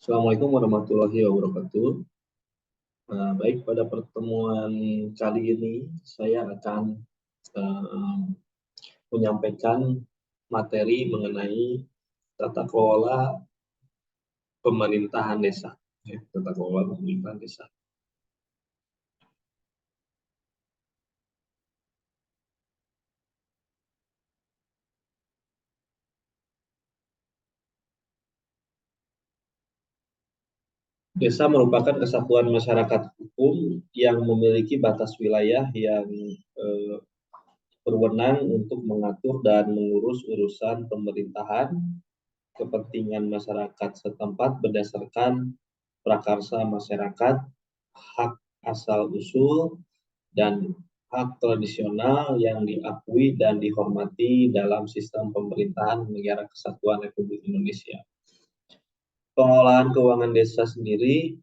Assalamualaikum warahmatullahi wabarakatuh. Baik, pada pertemuan kali ini saya akan eh, menyampaikan materi mengenai tata kelola pemerintahan desa. Tata kelola pemerintahan desa. Desa merupakan kesatuan masyarakat hukum yang memiliki batas wilayah yang eh, berwenang untuk mengatur dan mengurus urusan pemerintahan, kepentingan masyarakat setempat berdasarkan prakarsa masyarakat, hak asal-usul, dan hak tradisional yang diakui dan dihormati dalam sistem pemerintahan Negara Kesatuan Republik Indonesia. Pengelolaan keuangan desa sendiri,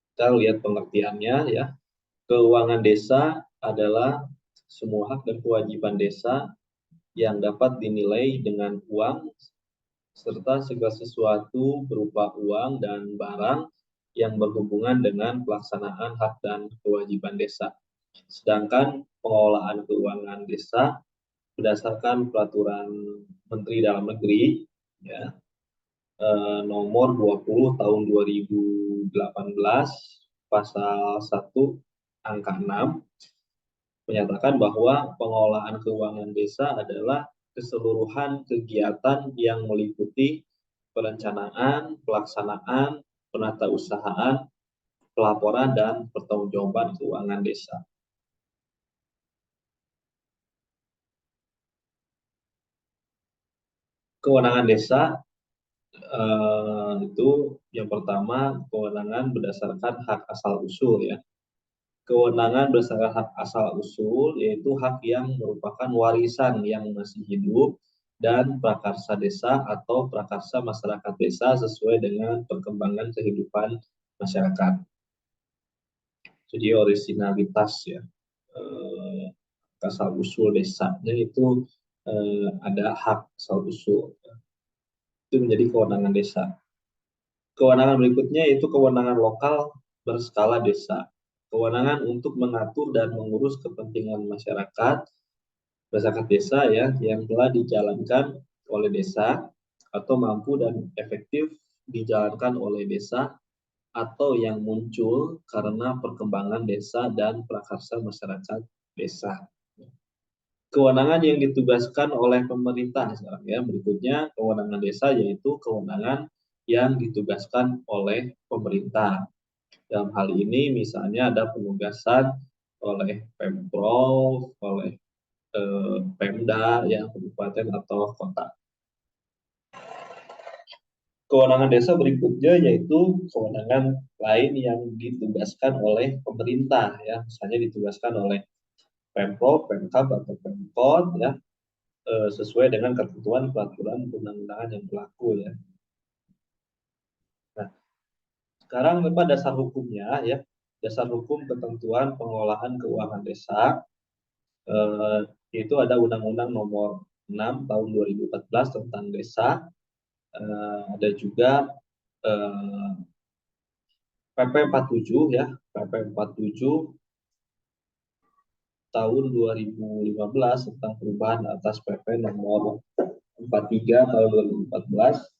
kita lihat pengertiannya ya. Keuangan desa adalah semua hak dan kewajiban desa yang dapat dinilai dengan uang serta segala sesuatu berupa uang dan barang yang berhubungan dengan pelaksanaan hak dan kewajiban desa. Sedangkan pengelolaan keuangan desa berdasarkan peraturan Menteri Dalam Negeri ya, nomor 20 tahun 2018 pasal 1 angka 6 menyatakan bahwa pengelolaan keuangan desa adalah keseluruhan kegiatan yang meliputi perencanaan, pelaksanaan, penatausahaan, pelaporan, dan pertanggungjawaban keuangan desa. Kewenangan desa itu yang pertama kewenangan berdasarkan hak asal-usul ya. Kewenangan berdasarkan hak asal-usul yaitu hak yang merupakan warisan yang masih hidup dan prakarsa desa atau prakarsa masyarakat desa sesuai dengan perkembangan kehidupan masyarakat. Jadi originalitas ya, asal usul desanya itu ada hak asal usul, itu menjadi kewenangan desa. Kewenangan berikutnya yaitu kewenangan lokal berskala desa. Kewenangan untuk mengatur dan mengurus kepentingan masyarakat desa ya yang telah dijalankan oleh desa atau mampu dan efektif dijalankan oleh desa atau yang muncul karena perkembangan desa dan prakarsa masyarakat desa. Kewenangan yang ditugaskan oleh pemerintah sekarang ya, berikutnya kewenangan desa yaitu kewenangan yang ditugaskan oleh pemerintah. Dalam hal ini misalnya ada penugasan oleh Pemprov, oleh Pemda ya, kabupaten atau kota. Kewenangan desa berikutnya yaitu kewenangan lain yang ditugaskan oleh pemerintah ya, misalnya ditugaskan oleh Pemprov, Pemkab atau Pemkot ya, sesuai dengan ketentuan peraturan undang-undangan yang berlaku ya. Nah, sekarang apa dasar hukumnya ya? Dasar hukum ketentuan pengelolaan keuangan desa itu ada Undang-Undang Nomor 6 Tahun 2014 tentang desa. Ada juga PP 47 ya, PP 47 tahun 2015 tentang perubahan atas PP nomor 43 tahun 2014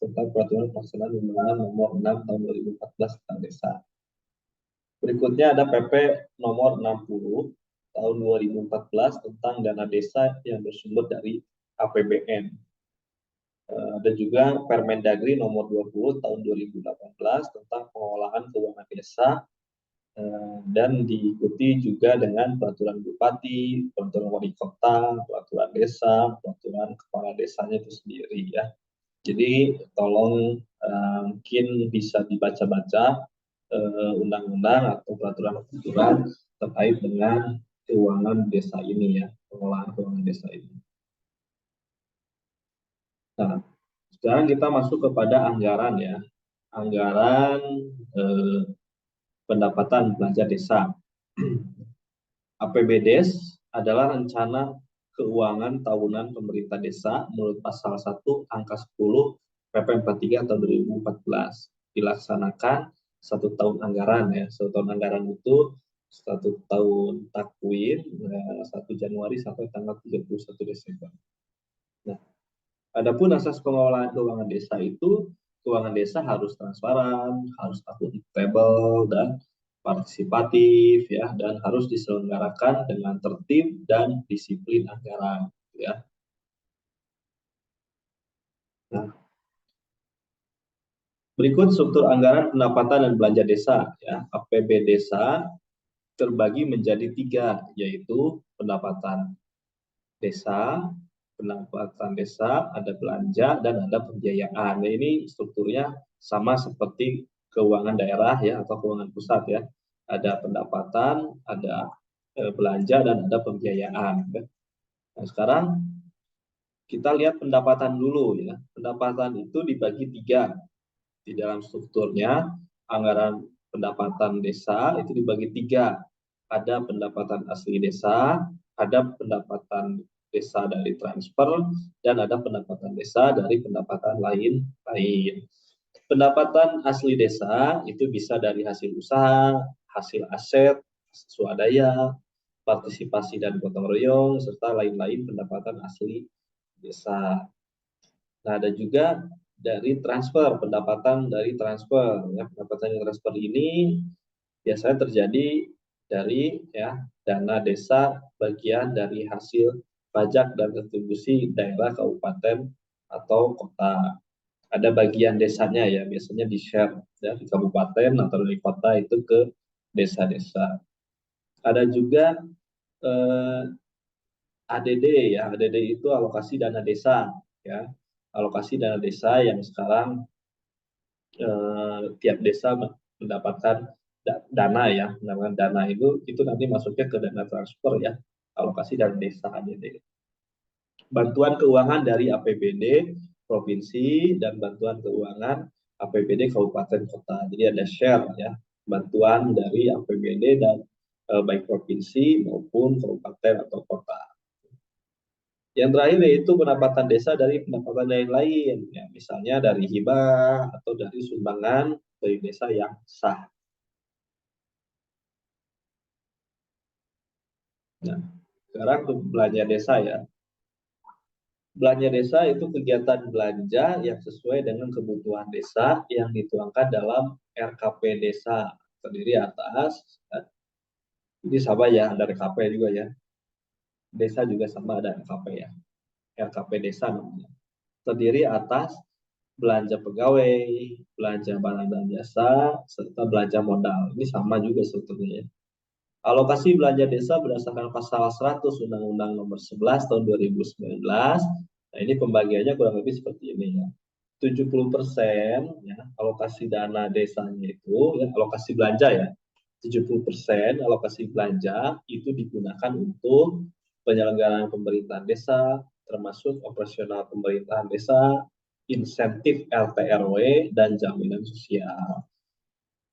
tentang peraturan pelaksanaan Undang-Undang nomor 6 tahun 2014 tentang desa. Berikutnya ada PP nomor 60 tahun 2014 tentang dana desa yang bersumber dari APBN. Ada juga Permendagri nomor 20 tahun 2018 tentang pengelolaan keuangan desa dan diikuti juga dengan peraturan bupati, peraturan wali kota, peraturan desa, peraturan kepala desanya itu sendiri ya. Jadi tolong mungkin bisa dibaca-baca undang-undang atau peraturan-peraturan terkait dengan keuangan desa ini ya, pengelolaan keuangan desa ini. Nah, sekarang kita masuk kepada anggaran ya. Anggaran pendapatan belanja desa. APBDes adalah rencana keuangan tahunan pemerintah desa menurut pasal 1 angka 10 PP 43 tahun 2014 dilaksanakan 1 tahun anggaran ya. 1 tahun anggaran itu 1 tahun takwim 1 Januari sampai tanggal 31 Desember. Nah, adapun asas pengelolaan keuangan desa itu, keuangan desa harus transparan, harus akuntabel dan partisipatif ya, dan harus diselenggarakan dengan tertib dan disiplin anggaran ya. Nah, berikut struktur anggaran pendapatan dan belanja desa ya. APB desa terbagi menjadi 3, yaitu pendapatan desa, ada belanja, dan ada pembiayaan. Nah, ini strukturnya sama seperti keuangan daerah ya atau keuangan pusat ya. Ada pendapatan, ada belanja, dan ada pembiayaan. Nah, sekarang kita lihat pendapatan dulu ya. Pendapatan itu dibagi 3 di dalam strukturnya. Anggaran pendapatan desa itu dibagi 3. Ada pendapatan asli desa, ada pendapatan desa dari transfer, dan ada pendapatan desa dari pendapatan lain-lain. Pendapatan asli desa itu bisa dari hasil usaha, hasil aset, swadaya, partisipasi dan gotong royong, serta lain-lain pendapatan asli desa. Nah, ada juga dari transfer, pendapatan dari transfer. Ya, pendapatan transfer ini biasanya terjadi dari ya dana desa bagian dari hasil pajak dan kontribusi daerah, kabupaten atau kota. Ada bagian desanya ya, biasanya di-share ya, di kabupaten atau di kota itu ke desa-desa. Ada juga ADD ya, ADD itu alokasi dana desa ya. Alokasi dana desa yang sekarang tiap desa mendapatkan dana ya, mendapatkan dana itu nanti masuknya ke dana transfer ya, alokasi dana desa ADD. Bantuan keuangan dari APBD provinsi dan bantuan keuangan APBD kabupaten kota. Jadi ada share ya, bantuan dari APBD dan baik provinsi maupun kabupaten atau kota. Yang terakhir yaitu pendapatan desa dari pendapatan lain-lain, ya, misalnya dari hibah atau dari sumbangan dari desa yang sah. Nah, sekarang belanja desa ya. Belanja desa itu kegiatan belanja yang sesuai dengan kebutuhan desa yang dituangkan dalam RKP desa. Terdiri atas, ini sama ya, ada RKP juga ya. Desa juga sama ada RKP ya. RKP desa namanya. Terdiri atas belanja pegawai, belanja barang dan jasa, serta belanja modal. Ini sama juga sebetulnya ya. Alokasi belanja desa berdasarkan pasal 100 Undang-Undang Nomor 11 Tahun 2019. Nah, ini pembagiannya kurang lebih seperti ini ya. 70% ya, alokasi dana desanya itu, ya, alokasi belanja ya. 70% alokasi belanja itu digunakan untuk penyelenggaraan pemerintahan desa, termasuk operasional pemerintahan desa, insentif RT RW dan jaminan sosial,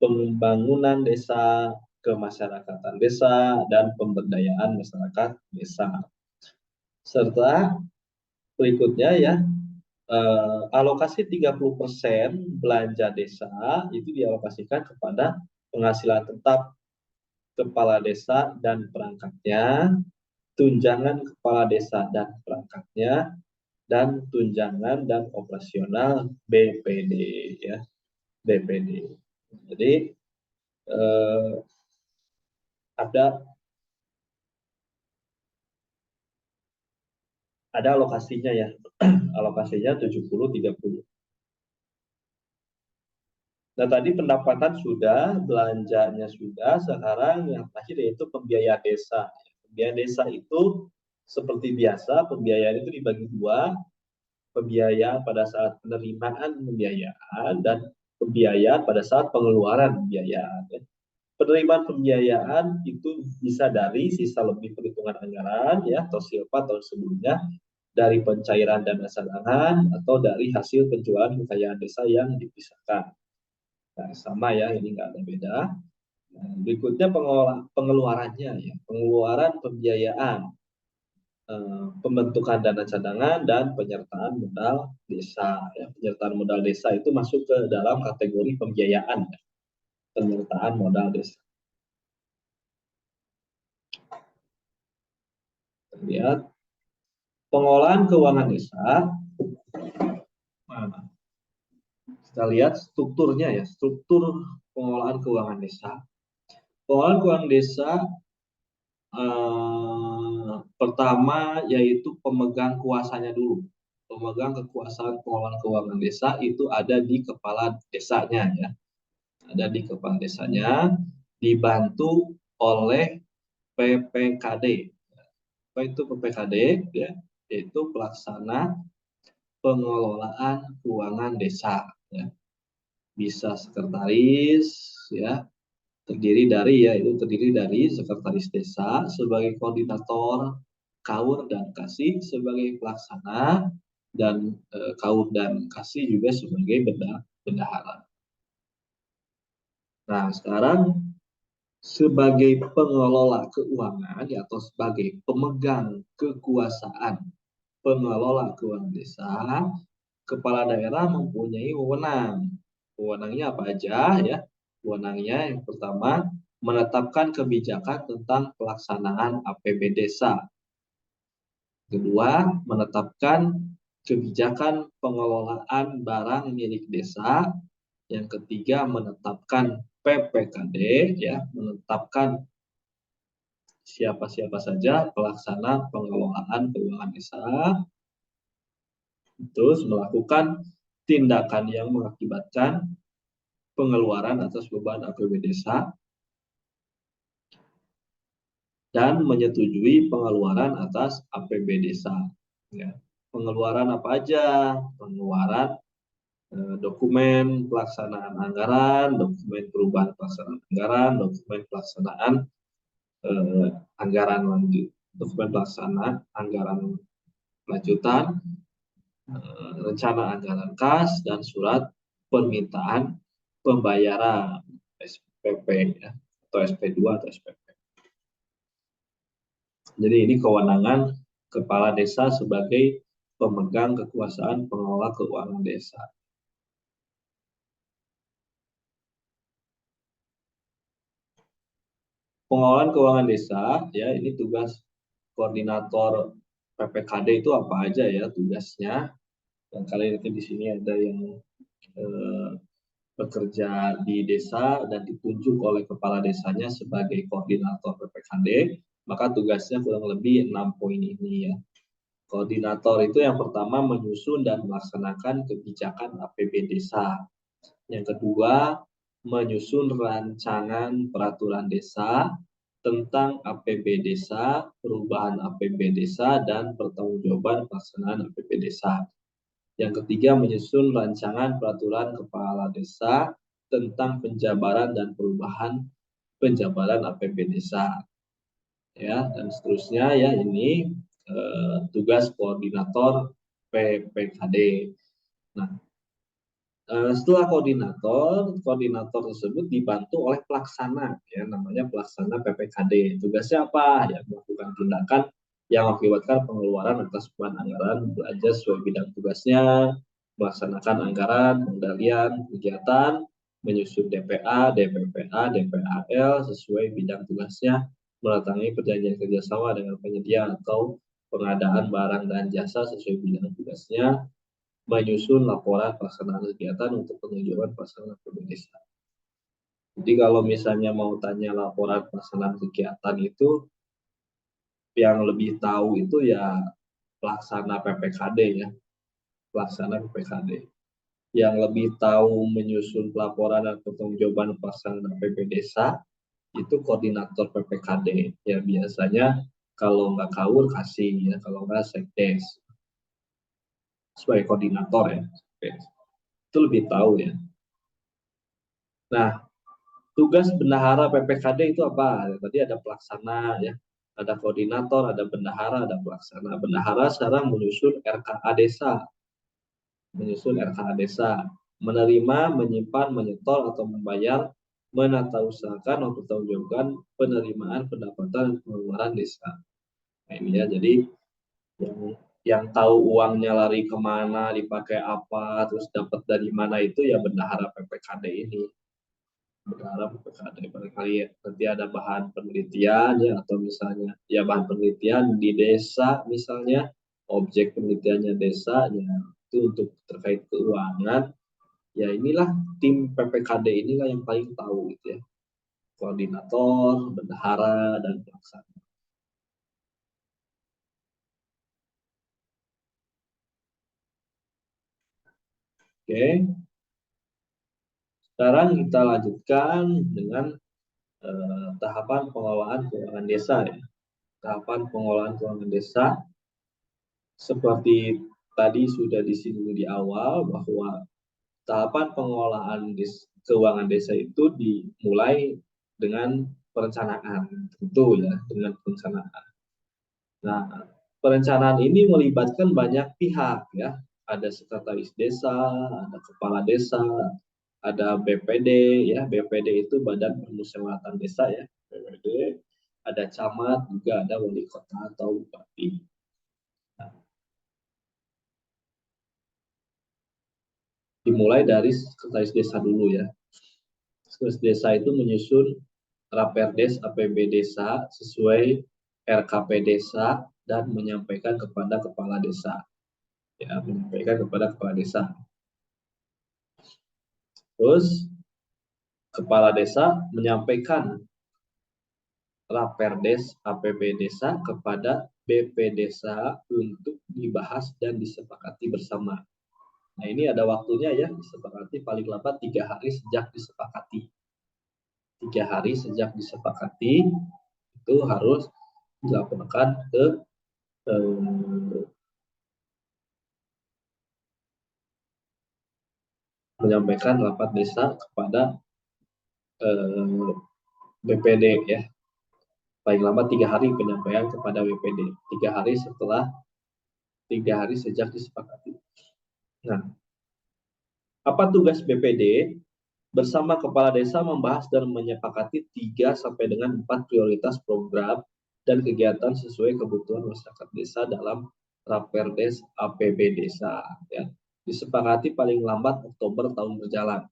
pembangunan desa, kemasyarakatan desa, dan pemberdayaan masyarakat desa. Serta berikutnya ya, alokasi 30% belanja desa itu dialokasikan kepada penghasilan tetap kepala desa dan perangkatnya, tunjangan kepala desa dan perangkatnya, dan tunjangan dan operasional BPD ya, BPD. Jadi ada alokasinya ya. Alokasinya 70-30. Nah, tadi pendapatan sudah, belanjanya sudah, sekarang yang terakhir yaitu pembiayaan desa. Pembiayaan desa itu seperti biasa, pembiayaan itu dibagi 2, pembiayaan pada saat penerimaan pembiayaan dan pembiayaan pada saat pengeluaran pembiayaan. Penerimaan pembiayaan itu bisa dari sisa lebih perhitungan anggaran ya atau silpa tahun sebelumnya, dari pencairan dana cadangan, atau dari hasil penjualan kekayaan desa yang dipisahkan. Nah, sama ya, ini nggak ada beda. Nah, berikutnya pengeluarannya ya, pengeluaran pembiayaan. pembentukan dana cadangan dan penyertaan modal desa. Ya, penyertaan modal desa itu masuk ke dalam kategori pembiayaan, ya. Penyertaan modal desa. Lihat pengolahan keuangan desa. Nah, kita lihat strukturnya ya, struktur pengolahan keuangan desa. Pengolahan keuangan desa pertama yaitu pemegang kuasanya dulu. Pemegang kekuasaan pengelolaan keuangan desa itu ada di kepala desanya, ya. Ada di kepala desanya, dibantu oleh PPKD. Apa itu PPKD? Ya, yaitu pelaksana pengelolaan keuangan desa. Ya. Bisa sekretaris, ya, terdiri dari sekretaris desa sebagai koordinator, KAUR dan KASI sebagai pelaksana, dan KAUR dan KASI juga sebagai bendahara. Nah, sekarang sebagai pengelola keuangan atau sebagai pemegang kekuasaan pengelola keuangan desa, kepala daerah mempunyai wewenang. Wewenangnya apa aja, ya? Wewenangnya yang pertama menetapkan kebijakan tentang pelaksanaan APB desa. Kedua, menetapkan kebijakan pengelolaan barang milik desa. Yang ketiga, menetapkan PPKD, ya, menetapkan siapa-siapa saja pelaksana pengelolaan keuangan desa. Terus melakukan tindakan yang mengakibatkan pengeluaran atas beban APB desa dan menyetujui pengeluaran atas APB desa. Ya. Pengeluaran apa aja? Pengeluaran dokumen pelaksanaan anggaran, dokumen perubahan pelaksanaan anggaran, dokumen pelaksanaan anggaran lanjut, dokumen pelaksanaan anggaran lanjutan, rencana anggaran kas, dan surat permintaan pembayaran SPP, ya, atau SP2 atau SPP. Jadi ini kewenangan kepala desa sebagai pemegang kekuasaan pengelola keuangan desa. Pengelolaan keuangan desa, ya, ini tugas koordinator PPKD itu apa aja ya tugasnya. Dan kalian itu di sini ada yang bekerja di desa dan ditunjuk oleh kepala desanya sebagai koordinator PPKD, maka tugasnya kurang lebih 6 poin ini, ya. Koordinator itu yang pertama menyusun dan melaksanakan kebijakan APB desa. Yang kedua, menyusun rancangan peraturan desa tentang APB desa, perubahan APB desa, dan pertanggungjawaban pelaksanaan APB desa. Yang ketiga, menyusun rancangan peraturan kepala desa tentang penjabaran dan perubahan penjabaran APB desa. Ya, dan seterusnya, ya, ini tugas koordinator PPKD. Nah, setelah koordinator tersebut dibantu oleh pelaksana, ya, namanya pelaksana PPKD. Tugasnya apa? Ya, melakukan tindakan yang mengakibatkan pengeluaran atas beban anggaran belanja sesuai bidang tugasnya, melaksanakan anggaran, pengendalian kegiatan, menyusun DPA, DPPA, DPAL sesuai bidang tugasnya, menandatangani perjanjian kerjasama dengan penyedia atau pengadaan barang dan jasa sesuai bidang tugasnya, menyusun laporan pelaksanaan kegiatan untuk penunjukan pelaksanaan APB desa. Jadi kalau misalnya mau tanya laporan pelaksanaan kegiatan itu, yang lebih tahu itu ya pelaksana PPKD, ya, pelaksana PPKD. Yang lebih tahu menyusun pelaporan dan pertanggungjawaban pelaksanaan APB desa itu koordinator PPKD. Ya, biasanya kalau nggak KAUR kasih, ya, kalau nggak sekdes sebagai koordinator, ya. Itu lebih tahu, ya. Nah, tugas bendahara PPKD itu apa? Tadi ada pelaksana, ya, ada koordinator, ada bendahara, ada pelaksana. Bendahara sekarang menyusun RKA desa, menerima, menyimpan, menyetor atau membayar, menatausahakan, mempertanggungjawabkan penerimaan, pendapatan, dan pengeluaran desa. Nah, ini, ya, jadi yang yang tahu uangnya lari kemana, dipakai apa, terus dapat dari mana itu ya bendahara PPKD ini. Bendahara PPKD barangkali ya, nanti ada bahan penelitian ya, atau misalnya ya bahan penelitian di desa misalnya, objek penelitiannya desa ya, itu untuk terkait keuangan. Ya inilah tim PPKD inilah yang paling tahu gitu ya, koordinator, bendahara, dan pelaksana. Oke, sekarang kita lanjutkan dengan tahapan pengelolaan keuangan desa ya. Tahapan pengelolaan keuangan desa seperti tadi sudah disinggung di awal bahwa tahapan pengelolaan keuangan desa itu dimulai dengan perencanaan, tentu ya, dengan perencanaan. Nah, perencanaan ini melibatkan banyak pihak ya. Ada sekretaris desa, ada kepala desa, ada BPD ya. BPD itu Badan Permusyawaratan Desa ya. BPD, ada camat, juga ada wali kota atau bupati. Nah, dimulai dari sekretaris desa dulu ya. Sekretaris desa itu menyusun Raperdes APB desa sesuai RKP desa dan menyampaikan kepada kepala desa. Ya, menyampaikan kepada kepala desa. Terus kepala desa menyampaikan Raperdes APB desa kepada BP desa untuk dibahas dan disepakati bersama. Nah, ini ada waktunya ya, disepakati paling lambat 3 hari sejak disepakati. 3 hari sejak disepakati itu harus dilaporkan ke menyampaikan rapat desa kepada BPD ya. Paling lambat 3 hari penyampaian kepada BPD. 3 hari setelah 3 hari sejak disepakati. Nah, apa tugas BPD? Bersama kepala desa membahas dan menyepakati 3 sampai dengan 4 prioritas program dan kegiatan sesuai kebutuhan masyarakat desa dalam Raperdes APB desa ya. Disepakati paling lambat Oktober tahun berjalan.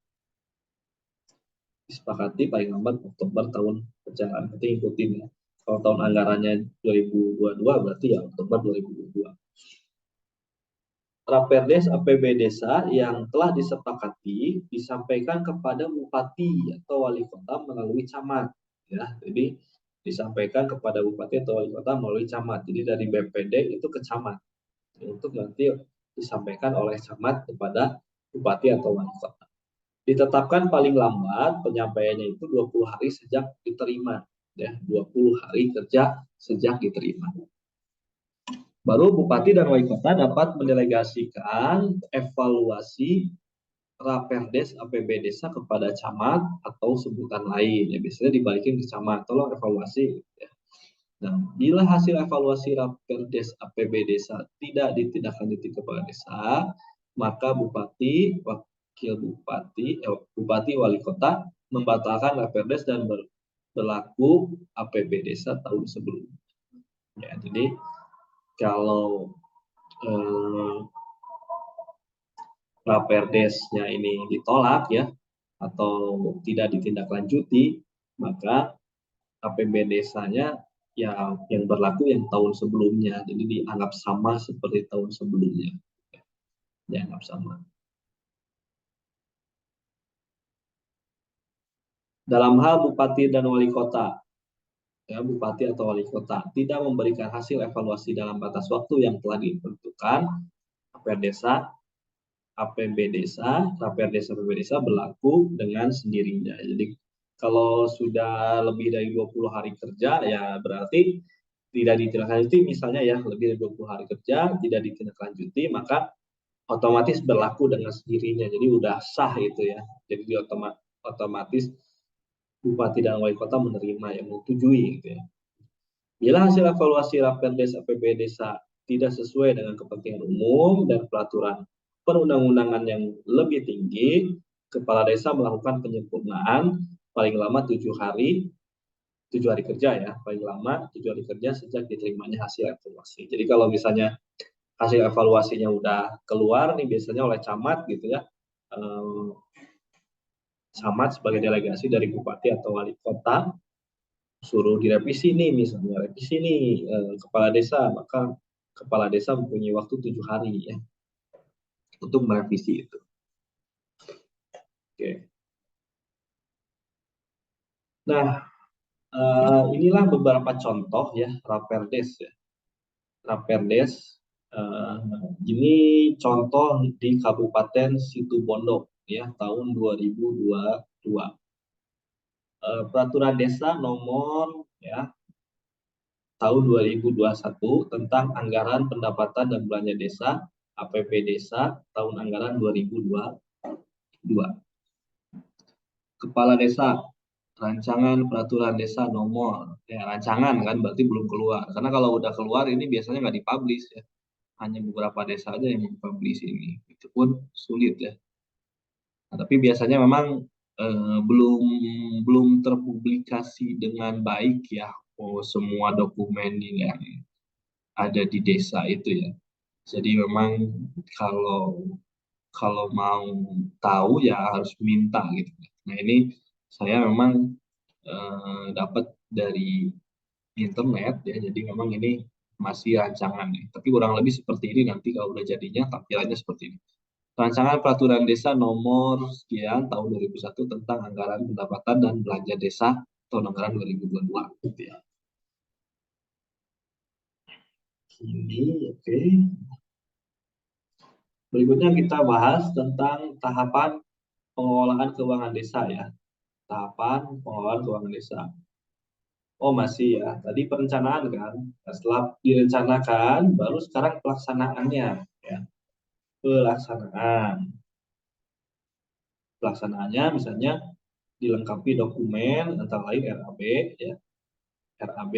Disepakati paling lambat Oktober tahun berjalan. Nanti ikutin ya. Kalau tahun anggarannya 2022 berarti ya Oktober 2022. Raperdes APB desa yang telah disepakati disampaikan kepada bupati atau wali kota melalui camat ya. Jadi disampaikan kepada bupati atau wali kota melalui camat. Jadi dari BPD itu ke camat untuk nanti disampaikan oleh camat kepada bupati atau wali kota. Ditetapkan paling lambat penyampaiannya itu 20 hari sejak diterima ya, 20 hari kerja sejak diterima. Baru bupati dan wali kota dapat mendelegasikan evaluasi Raperdes APB desa kepada camat atau sebutan lain. Ya, biasanya dibalikin ke camat, tolong evaluasi. Ya. Nah, bila hasil evaluasi Raperdes APB desa tidak ditindaklanjuti kepala desa, maka bupati, wakil bupati, bupati wali kota membatalkan Raperdes dan berlaku APB desa tahun sebelumnya. Ya, jadi kalau Raperdesnya ini ditolak ya atau tidak ditindaklanjuti, maka APB desanya ya yang berlaku yang tahun sebelumnya, jadi dianggap sama seperti tahun sebelumnya, dianggap sama. Dalam hal bupati dan wali kota, ya bupati atau wali kota tidak memberikan hasil evaluasi dalam batas waktu yang telah ditentukan, APR desa APB desa, Raperdes APB desa berlaku dengan sendirinya. Jadi kalau sudah lebih dari 20 hari kerja ya berarti tidak ditindaklanjuti misalnya ya lebih dari 20 hari kerja tidak ditindaklanjuti maka otomatis berlaku dengan sendirinya. Jadi udah sah itu ya. Jadi otomatis bupati dan wali kota menerima yang menyetujui gitu ya. Bila hasil evaluasi Raperdes APB desa tidak sesuai dengan kepentingan umum dan peraturan perundang-undangan yang lebih tinggi, kepala desa melakukan penyempurnaan paling lama 7 hari hari kerja ya, paling lama 7 hari kerja sejak diterimanya hasil evaluasi. Jadi kalau misalnya hasil evaluasinya udah keluar nih biasanya oleh camat gitu ya, camat sebagai delegasi dari bupati atau wali kota suruh direvisi nih, misalnya revisi nih kepala desa, maka kepala desa mempunyai waktu 7 hari ya untuk merevisi itu. Oke. Nah, inilah beberapa contoh ya Raperdes ya. Raperdes ini contoh di Kabupaten Situbondo ya tahun 2022. Peraturan Desa nomor ya tahun 2021 tentang anggaran pendapatan dan belanja desa APB Desa tahun anggaran 2022. Kepala Desa, rancangan peraturan desa nomor ya rancangan kan berarti belum keluar, karena kalau udah keluar ini biasanya nggak dipublish ya, hanya beberapa desa aja yang dipublish ini, itu pun sulit ya. Nah, tapi biasanya memang belum belum terpublikasi dengan baik ya, semua dokumen yang ada di desa itu ya. Jadi memang kalau kalau mau tahu ya harus minta gitu. Nah ini saya memang dapat dari internet ya, jadi memang ini masih rancangan nih. Tapi kurang lebih seperti ini nanti kalau udah jadinya tampilannya seperti ini. Rancangan Peraturan Desa nomor sekian tahun 2001 tentang anggaran pendapatan dan belanja desa tahun anggaran 2022 gitu ya. Ini oke. Berikutnya kita bahas tentang tahapan pengelolaan keuangan desa ya. Tahapan pengelolaan keuangan desa. Oh masih ya, tadi perencanaan kan. Nah, setelah direncanakan, baru sekarang pelaksanaannya ya. Pelaksanaan. Pelaksanaannya misalnya dilengkapi dokumen antara lain RAB ya. RAB,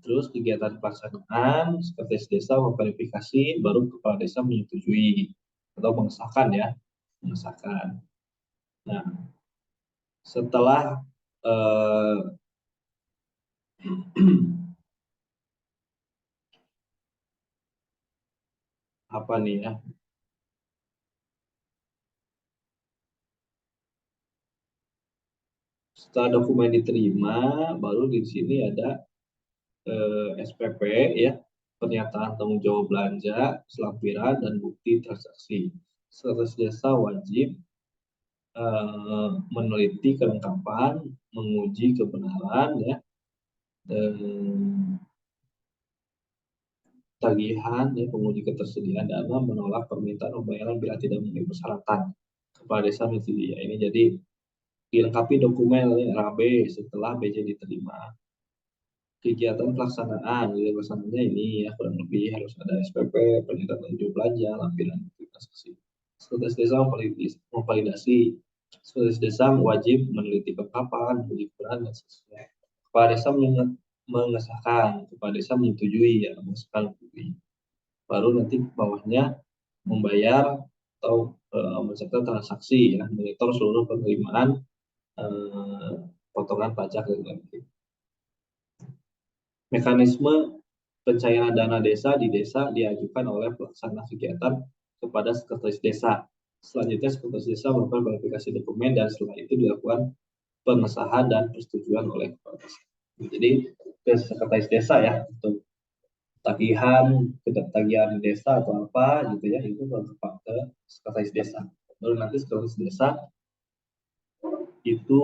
terus kegiatan pelaksanaan, sekretaris desa memverifikasi, baru kepala desa menyetujui atau mengesahkan ya, mengesahkan. Nah, setelah apa nih ya? Setelah dokumen diterima, baru di sini ada SPP ya, pernyataan tanggung jawab belanja, selampiran dan bukti transaksi. Sekretaris desa wajib meneliti kelengkapan, menguji kebenaran ya, tagihan ya, penguji ketersediaan dana, menolak permintaan pembayaran bila tidak memenuhi persyaratan. Kepala desa menyetujui ya. Ini jadi dilengkapi dokumen RAB setelah BJ diterima. Kegiatan pelaksanaan, pelaksanaannya ini ya kurang lebih harus ada SPP, pernyataan tanggung belanja, lampiran transaksi. Sekretaris desa memvalidasi, sekretaris desa wajib meneliti kelengkapan, menguji kebenaran dan seterusnya. Kepala desa mengesahkan, kepala desa menyetujui ya, mengesahkan. Baru nanti bawahnya membayar atau mencatat transaksi ya, monitor seluruh penerimaan potongan pajak dan lain-lain. Mekanisme pencairan dana desa di desa diajukan oleh pelaksana kegiatan kepada sekretaris desa. Selanjutnya sekretaris desa melakukan verifikasi dokumen dan setelah itu dilakukan pengesahan dan persetujuan oleh kepala desa. Jadi ke sekretaris desa ya untuk tagihan desa atau apa gitu ya, itu ke sekretaris desa. Baru nanti sekretaris desa itu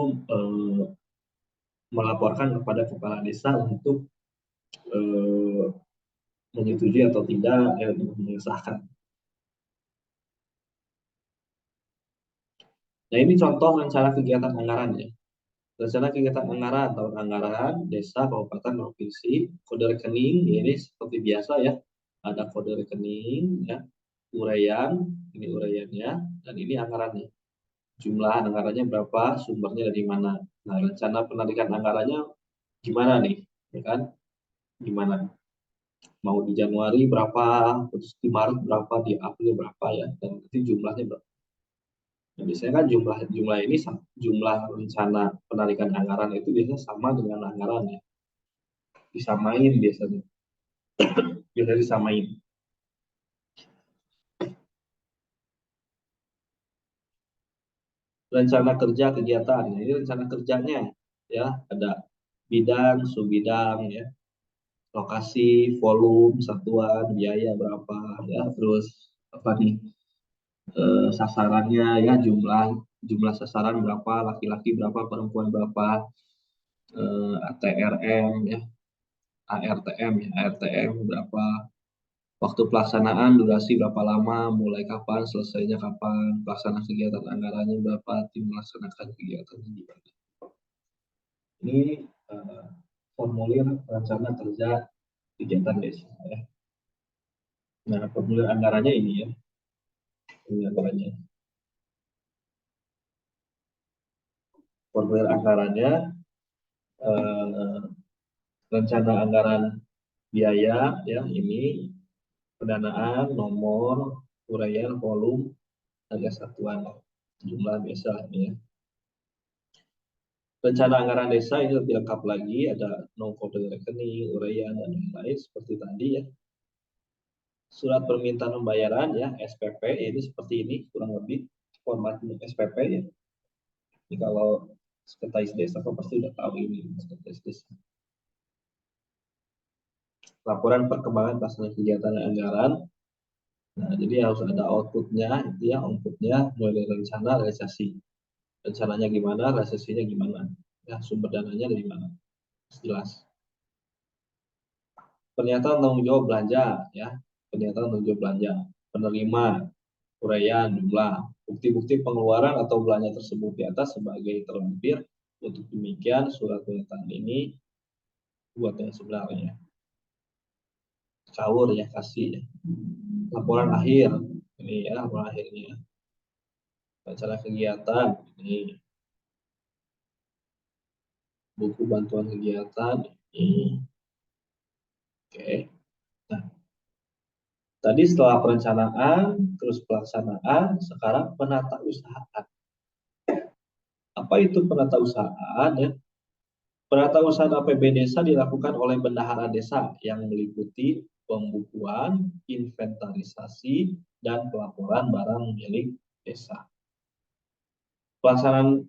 melaporkan kepada kepala desa untuk menyetujui atau tidak ya, untuk mengesahkan. Nah ini contoh rencana kegiatan anggaran ya. Rencana kegiatan anggaran tahun anggaran desa, kabupaten, provinsi, kode rekening ya, ini seperti biasa ya. Ada kode rekening ya, uraian, ini uraiannya, dan ini anggarannya. Jumlah anggarannya berapa, sumbernya dari mana. Nah, rencana penarikan anggarannya gimana nih, ya kan? Gimana? Mau di Januari berapa, terus di Maret berapa, di April berapa ya, dan nanti jumlahnya berapa. Nah, biasanya kan jumlah ini jumlah rencana penarikan anggaran itu biasanya sama dengan anggaran ya. disamain biasanya. Biasanya disamain. Rencana kerja kegiatan. Ini rencana kerjanya ya, ada bidang, subbidang ya, lokasi, volume, satuan, biaya berapa ya, terus apa nih, sasarannya ya, jumlah jumlah sasaran berapa, laki-laki berapa, perempuan berapa, ATRM ya, ARTM ya, ARTM berapa, waktu pelaksanaan, durasi berapa lama, mulai kapan, selesainya kapan, pelaksanaan kegiatan anggarannya berapa, tim melaksanakan kegiatan gimana. Ini uh, formulir rencana kerja kegiatan desa ya. Nah, formulir anggarannya ini ya, formulir anggarannya. Formulir anggarannya, uh, rencana anggaran biaya ya, ini pendanaan, nomor, uraian, volume, harga satuan, jumlah biasa ini ya. Rencana anggaran desa ini lebih lengkap lagi, ada nomor kode rekening, uraian, dan lain-lain seperti tadi ya. Surat permintaan pembayaran ya, SPP, ini seperti ini kurang lebih format SPP ya. Jadi kalau sekretaris desa kok pasti udah tahu ini sekretaris desa. Laporan perkembangan pelaksanaan kegiatan anggaran. Nah, jadi harus ada outputnya, itu ya, outputnya mulai dari rencana, realisasi. Rencananya gimana, realisasinya gimana. Ya, sumber dananya dari mana. Jelas. Pernyataan tanggung jawab belanja, ya. Pernyataan tanggung jawab belanja. Penerima, uraian, jumlah. Bukti-bukti pengeluaran atau belanja tersebut di atas sebagai terlampir. Untuk demikian, surat pernyataan ini buat yang sebenarnya. Caur ya, kasih ya. Laporan akhir, ini ya, laporan akhirnya. Rencana kegiatan, ini. Buku bantuan kegiatan, ini. Oke. Nah, tadi setelah perencanaan, terus pelaksanaan, sekarang penata usahaan. Apa itu penata usahaan ya? Penata usahaan APBD desa dilakukan oleh bendahara desa yang meliputi pembukuan, inventarisasi, dan pelaporan barang milik desa. Pelaksanaan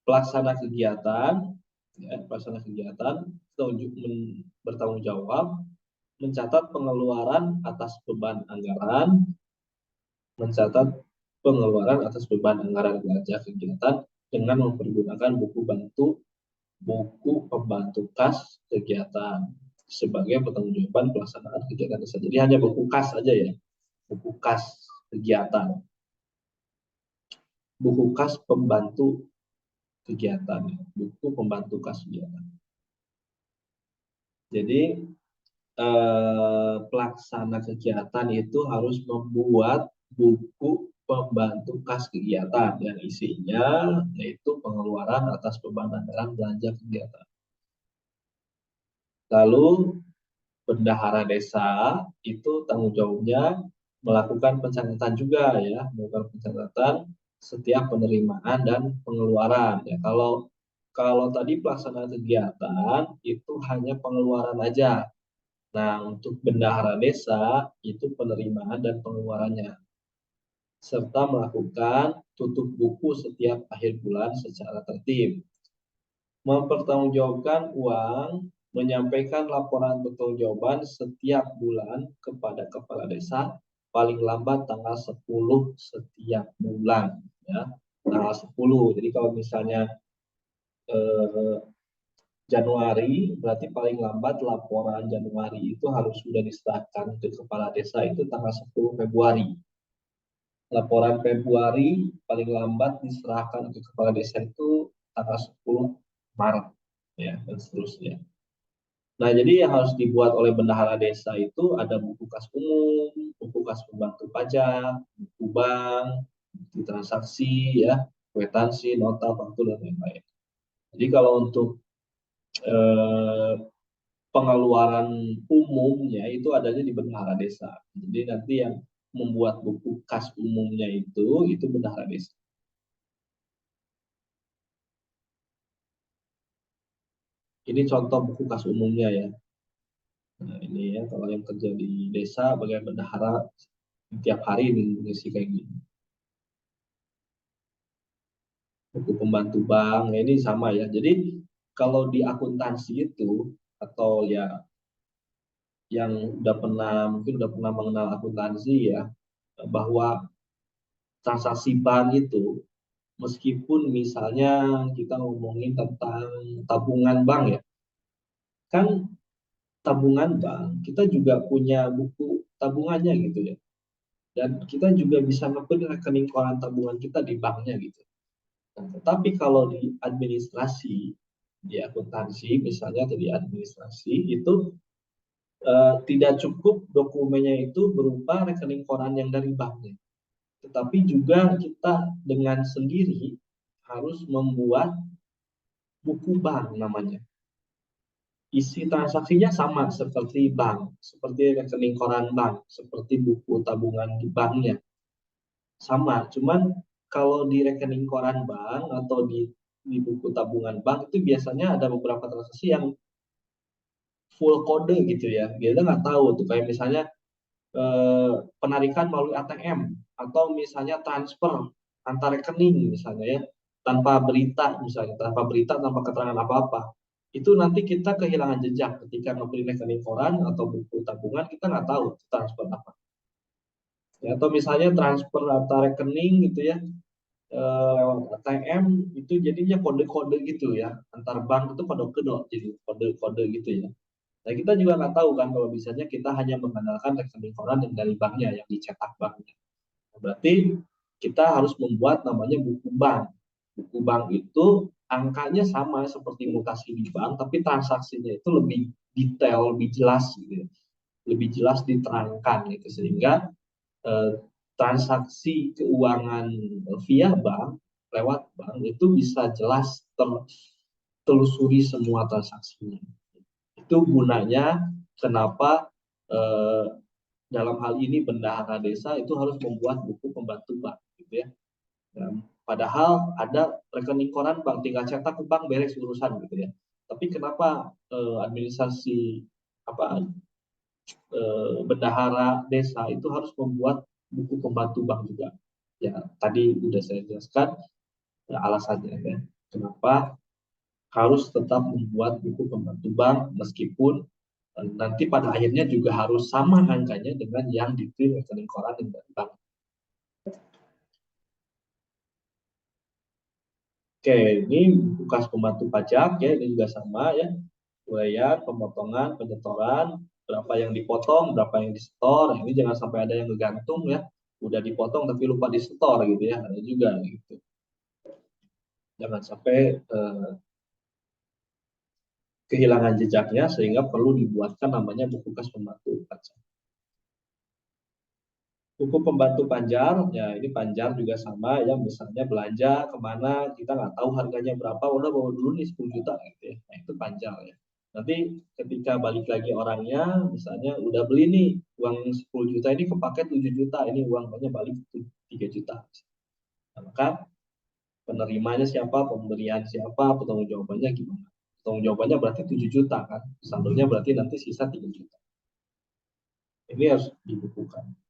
pelaksana kegiatan, ya, pelaksana kegiatan bertanggung jawab mencatat pengeluaran atas beban anggaran, mencatat pengeluaran atas beban anggaran belanja kegiatan dengan mempergunakan buku pembantu kas kegiatan sebagai pertanggungjawaban pelaksanaan kegiatan desa. Jadi hanya buku kas saja ya, buku kas kegiatan, buku kas pembantu kegiatan, buku pembantu kas kegiatan. Jadi pelaksana kegiatan itu harus membuat buku pembantu kas kegiatan yang isinya yaitu pengeluaran atas beban anggaran belanja kegiatan. Lalu bendahara desa itu tanggung jawabnya melakukan pencatatan juga ya, melakukan pencatatan setiap penerimaan dan pengeluaran ya. Kalau tadi pelaksanaan kegiatan itu hanya pengeluaran aja. Nah, untuk bendahara desa itu penerimaan dan pengeluarannya, serta melakukan tutup buku setiap akhir bulan secara tertib. Mempertanggungjawabkan uang, menyampaikan laporan pertanggungjawaban setiap bulan kepada kepala desa paling lambat tanggal 10 setiap bulan ya. Tanggal 10. Jadi kalau misalnya eh, Januari, berarti paling lambat laporan Januari itu harus sudah diserahkan ke kepala desa itu tanggal 10 Februari. Laporan Februari paling lambat diserahkan ke kepala desa itu tanggal 10 Maret ya, dan seterusnya. Nah, jadi yang harus dibuat oleh bendahara desa itu ada buku kas umum, buku kas pembantu pajak, buku bank, bukti transaksi, ya, kwitansi, nota, faktur, dan lain-lain. Jadi kalau untuk pengeluaran umumnya itu adanya di bendahara desa. Jadi nanti yang membuat buku kas umumnya itu bendahara desa. Ini contoh buku kas umumnya ya. Nah, ini ya kalau yang kerja di desa bagian bendahara tiap hari mengisi kayak gini. Buku pembantu bank, ya ini sama ya. Jadi kalau di akuntansi itu atau ya yang udah pernah mungkin udah pernah mengenal akuntansi ya, bahwa transaksi bank itu meskipun misalnya kita ngomongin tentang tabungan bank ya, kan tabungan bank kita juga punya buku tabungannya gitu ya, dan kita juga bisa ngeprint rekening koran tabungan kita di banknya gitu. Nah, tetapi kalau di administrasi, di akuntansi misalnya atau di administrasi itu tidak cukup dokumennya itu berupa rekening koran yang dari banknya, tetapi juga kita dengan sendiri harus membuat buku bank namanya. Isi transaksinya sama seperti bank, seperti rekening koran bank, seperti buku tabungan di banknya. Sama, cuman kalau di rekening koran bank atau di buku tabungan bank itu biasanya ada beberapa transaksi yang full kode gitu ya. Kita nggak tahu tuh, kayak misalnya penarikan melalui ATM atau misalnya transfer antar rekening misalnya ya, tanpa berita misalnya, tanpa keterangan apa-apa. Itu nanti kita kehilangan jejak ketika membeli rekening koran atau buku tabungan, kita nggak tahu transfer apa. Ya, atau misalnya transfer antar rekening gitu ya, lewat ATM itu jadinya kode-kode gitu ya, antar bank itu kode-kode, jadi kode-kode gitu ya. Nah, kita juga nggak tahu kan kalau misalnya kita hanya mengandalkan rekening koran yang dari banknya, yang dicetak banknya. Berarti kita harus membuat namanya buku bank. Buku bank itu angkanya sama seperti mutasi di bank, tapi transaksinya itu lebih detail, lebih jelas gitu ya. Lebih jelas diterangkan gitu, sehingga eh, transaksi keuangan via bank lewat bank itu bisa jelas telusuri semua transaksinya. Itu gunanya kenapa eh, dalam hal ini bendahara desa itu harus membuat buku pembantu bank, gitu ya. Dan padahal ada rekening koran bank, tinggal cetak ke bank beres urusan gitu ya. Tapi kenapa administrasi apa bendahara desa itu harus membuat buku pembantu bank juga? Ya tadi sudah saya jelaskan ya, alasannya ya. Kenapa harus tetap membuat buku pembantu bank meskipun nanti pada akhirnya juga harus sama angkanya dengan yang di rekening koran yang dari bank. Oke, ini bekas pembantu pajak ya, ini juga sama ya. Uraian, pemotongan, penyetoran, berapa yang dipotong, berapa yang disetor. Ini jangan sampai ada yang ngegantung ya. Udah dipotong tapi lupa disetor gitu ya. Ada juga gitu. Jangan sampai kehilangan jejaknya sehingga perlu dibuatkan namanya buku kas pembantu pajak. Buku pembantu Panjar, ya ini Panjar juga sama ya, misalnya belanja kemana kita nggak tahu harganya berapa, udah bawa dulu nih 10 juta gitu ya, nah itu Panjar ya. Nanti ketika balik lagi orangnya, misalnya udah beli nih uang 10 juta ini kepake 7 juta, ini uang banyak balik 3 juta. Nah, maka penerimanya siapa, pemberian siapa, pertanggung jawabannya gimana? Pertanggung jawabannya berarti 7 juta kan, saldonya berarti nanti sisa 3 juta. Ini harus dibukukan.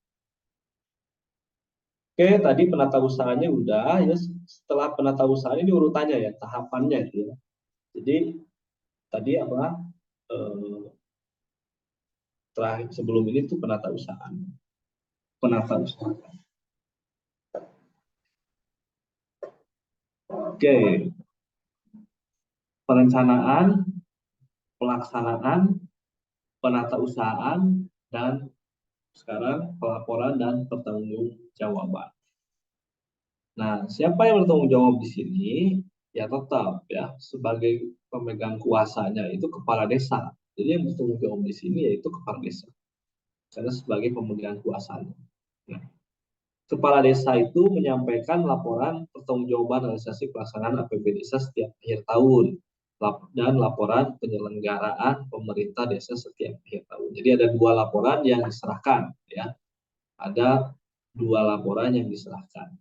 Oke, tadi penata usahanya udah ya. Setelah penata usaha ini urutannya ya, tahapannya itu ya. Jadi tadi apa? Eh, Terakhir sebelum ini tuh penata usaha. Penata usaha. Oke, perencanaan, pelaksanaan, penata usahaan, dan sekarang pelaporan dan pertanggungjawaban. Nah, siapa yang bertanggung jawab di sini? Ya tetap ya sebagai pemegang kuasanya itu kepala desa. Jadi yang bertanggung jawab di sini yaitu kepala desa. Karena sebagai pemegang kuasanya. Nah, kepala desa itu menyampaikan laporan pertanggungjawaban realisasi pelaksanaan APBD desa setiap akhir tahun dan laporan penyelenggaraan pemerintah desa setiap akhir tahun. Jadi ada dua laporan yang diserahkan, ya. Ada dua laporan yang diserahkan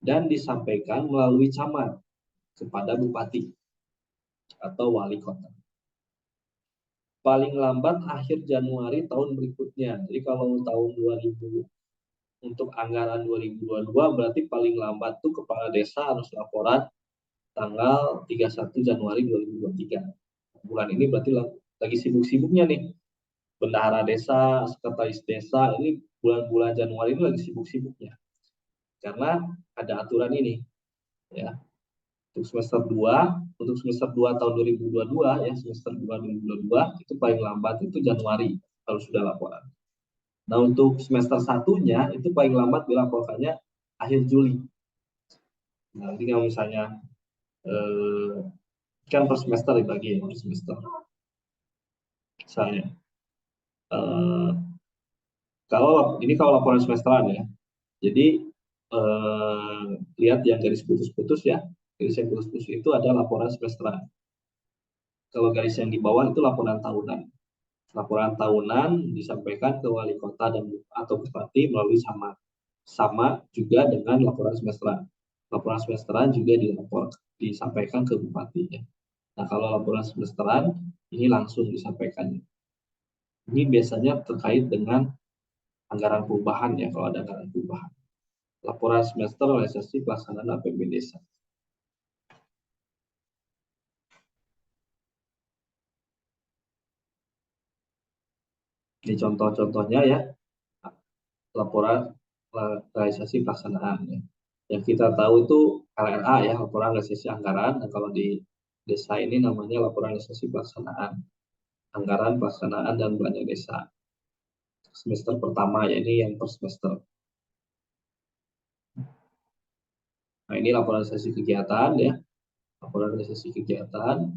dan disampaikan melalui camat kepada bupati atau wali kota. paling lambat akhir Januari tahun berikutnya. Jadi kalau tahun 2000 untuk anggaran 2022 berarti paling lambat tuh kepala desa harus laporan tanggal 31 Januari 2023. Bulan ini berarti lagi sibuk-sibuknya nih. Bendahara desa, sekretaris desa, ini bulan-bulan Januari ini lagi sibuk-sibuknya. Karena ada aturan ini. Ya. Untuk semester 2 tahun 2022 ya, semester 2 2022 itu paling lambat itu Januari harus sudah laporan. Nah, untuk semester satunya itu paling lambat dilaporkannya akhir Juli. Nah, nanti kalau misalnya kan per semester dibagi ya, per semester. Misalnya, kalau laporan semesteran ya, jadi lihat yang garis putus-putus ya, garis yang putus-putus itu ada laporan semesteran. Kalau garis yang di bawah itu laporan tahunan. Laporan tahunan disampaikan ke wali kota dan atau bupati melalui sama juga dengan laporan semesteran. Laporan semesteran juga disampaikan ke bupati ya. Nah, kalau laporan semesteran ini langsung disampaikan. Ini biasanya terkait dengan anggaran perubahan ya, kalau ada anggaran perubahan. Laporan semester realisasi pelaksanaan APBD desa. Ini contoh-contohnya ya, laporan realisasi pelaksanaan ya. Yang kita tahu itu LRA ya, laporan realisasi anggaran. Dan kalau di desa ini namanya laporan realisasi pelaksanaan anggaran, pelaksanaan dan belanja desa. Semester pertama ya, ini yang per semester. Nah, ini laporan realisasi kegiatan ya. Laporan realisasi kegiatan.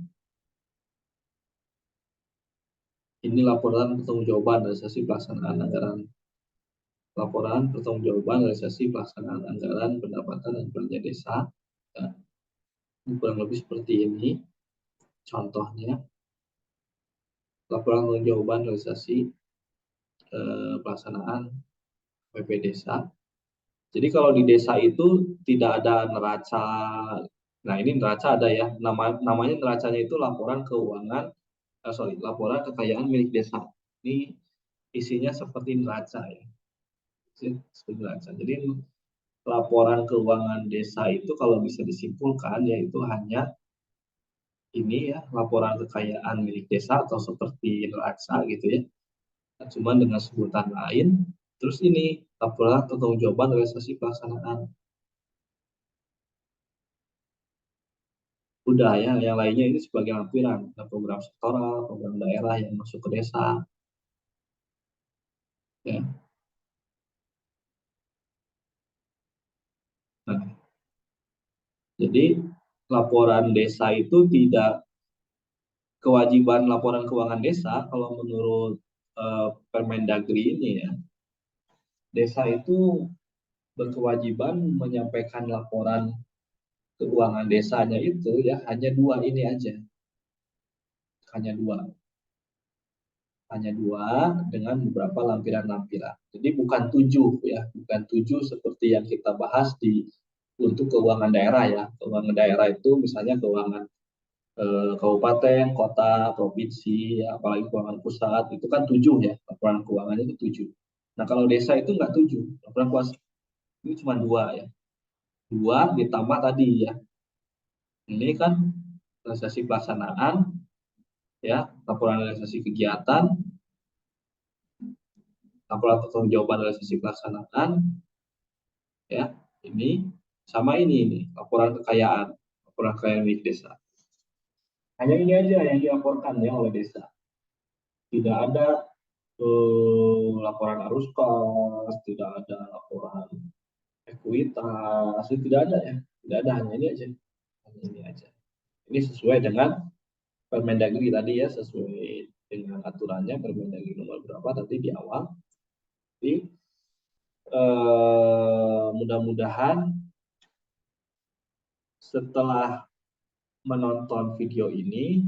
Ini laporan pertanggungjawaban realisasi pelaksanaan anggaran. Laporan pertanggungjawaban realisasi pelaksanaan anggaran, pendapatan dan belanja desa. Ya. Ini kurang lebih seperti ini. Contohnya, laporan pertanggungjawaban realisasi pelaksanaan PP desa. Jadi kalau di desa itu tidak ada neraca. Nah, ini neraca ada ya. Namanya neracanya itu laporan keuangan, laporan kekayaan milik desa. Ini isinya seperti neraca ya. Seperti neraca. Jadi laporan keuangan desa itu kalau bisa disimpulkan yaitu hanya ini ya, laporan kekayaan milik desa atau seperti neraca gitu ya. Cuma dengan sebutan lain. Terus ini laporan pertanggungjawaban realisasi pelaksanaan. Udah ya, yang lainnya ini sebagai lampiran, program sektoral, program daerah yang masuk ke desa. Ya. Nah, jadi laporan desa itu tidak kewajiban laporan keuangan desa kalau menurut Permendagri ini ya. Desa itu berkewajiban menyampaikan laporan keuangan desanya itu ya hanya dua ini aja. Hanya dua dengan beberapa lampiran-lampiran. Jadi bukan 7 ya, bukan 7 seperti yang kita bahas untuk keuangan daerah ya. Keuangan daerah itu misalnya keuangan kabupaten, kota, provinsi, ya, apalagi keuangan pusat itu kan 7 ya, laporan keuangannya itu 7. Nah kalau desa itu enggak 7, laporan keuangan itu cuma 2 ya. 2 ditambah tadi ya. Ini kan realisasi pelaksanaan, ya, laporan realisasi kegiatan, laporan pertanggungjawaban realisasi pelaksanaan, ya, ini sama ini laporan kekayaan milik desa. Hanya ini aja yang dilaporkan ya oleh desa. Tidak ada laporan arus kas, tidak ada laporan ekuitas, tidak ada ya, tidak ada, hanya ini aja, Ini sesuai dengan Permendagri tadi ya, sesuai dengan aturannya Permendagri nomor berapa tadi di awal. Jadi mudah-mudahan setelah menonton video ini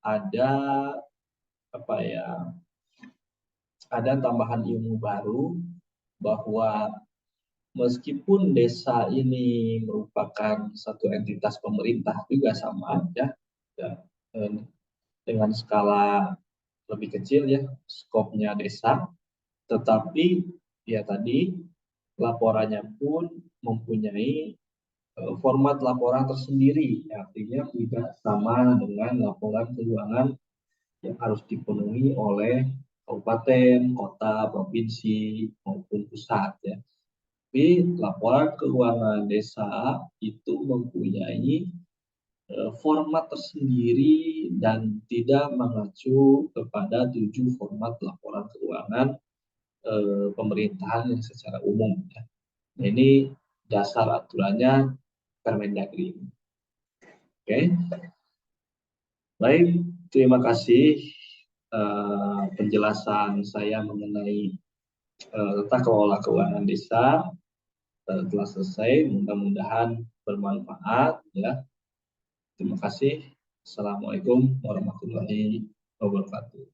ada ada tambahan ilmu baru bahwa meskipun desa ini merupakan satu entitas pemerintah juga sama ya, dengan skala lebih kecil ya skopnya desa, tetapi ya tadi laporannya pun mempunyai format laporan tersendiri, artinya tidak sama dengan laporan keuangan yang harus dipenuhi oleh kabupaten, kota, provinsi maupun pusat ya. Tapi laporan keuangan desa itu mempunyai format tersendiri dan tidak mengacu kepada 7 format laporan keuangan pemerintahan yang secara umum ya. Nah, ini dasar aturannya Permendagri. Oke, baik, terima kasih penjelasan saya mengenai tata kelola keuangan desa telah selesai. Mudah-mudahan bermanfaat ya. Terima kasih. Assalamualaikum warahmatullahi wabarakatuh.